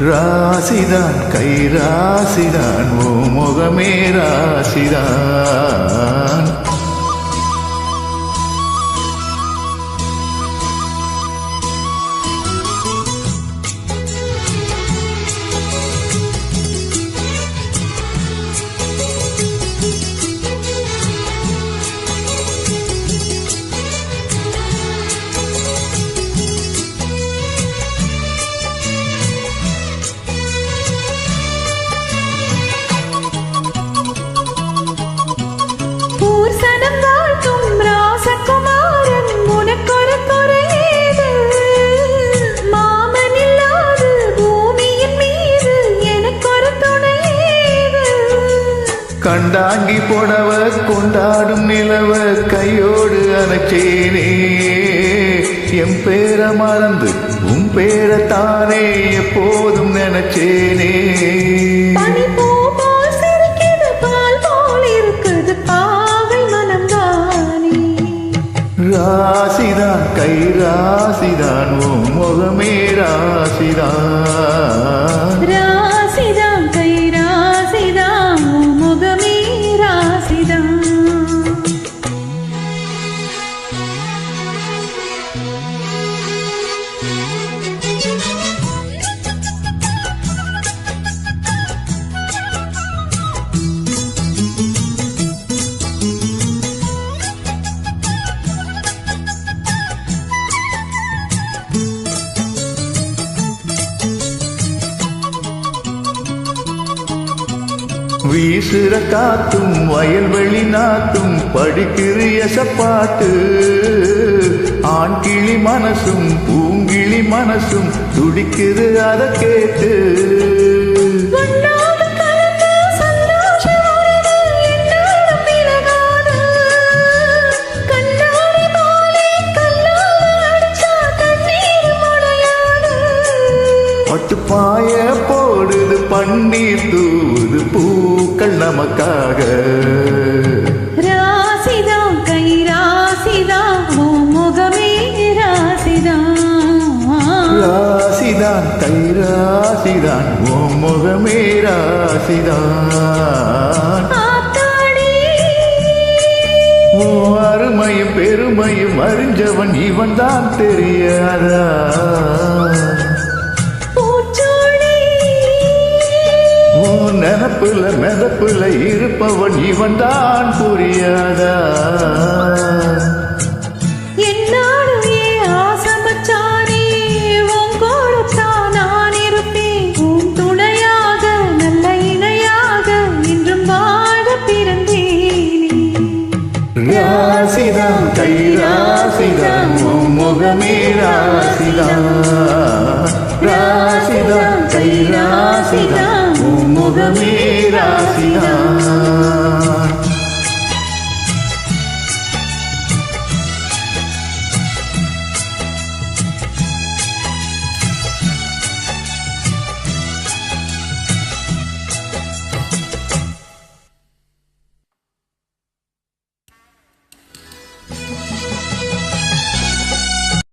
ராசிதான் கை ராசிதான் ஓ முகமே ராசிதான். கண்டாங்கி போடவ கொண்டாடும் நிலவ கையோடு அணைச்சேனே. என் பேர மறந்து உன் பேரத்தானே எப்போதும் நினைச்சேனே. ராசிதான் கை ராசிதான் ஓ முகமே ராசிதான். ராசிதான் கை ராசிதான் ஓ முகமே ராசிதான். வீசுற காத்தும் வயல்வெளி நாத்தும் படிக்கிறிய சப்பாட்டு. ஆண் கிளி மனசும் பூங்கிளி மனசும் துடிக்குது அத கேட்டு. பட்டுப்பாய போடுது பன்னீர் தூது பூக்கள் நமக்காக. ராசிதான் கை ராசிதான் ஓ முகமே ராசிதான். ராசிதான் கை ராசிதான் ஓ முகமே ராசிதான். ஓ அருமையும் பெருமையும் அறிஞ்சவன் இவன் தான் தெரியாதா. நெனப்புல மெதப்புல இருப்பவன் இவன் தான் புரியாதா. என்னோடு ஆசமச்சாரே உன் கொடுத்தான் நான் இருப்பேன். உன் துணையாக நல்ல இணையாக இன்றும் வாழ பிறந்தேனே. ராசிதான் கை ராசிதான் உன் முகமே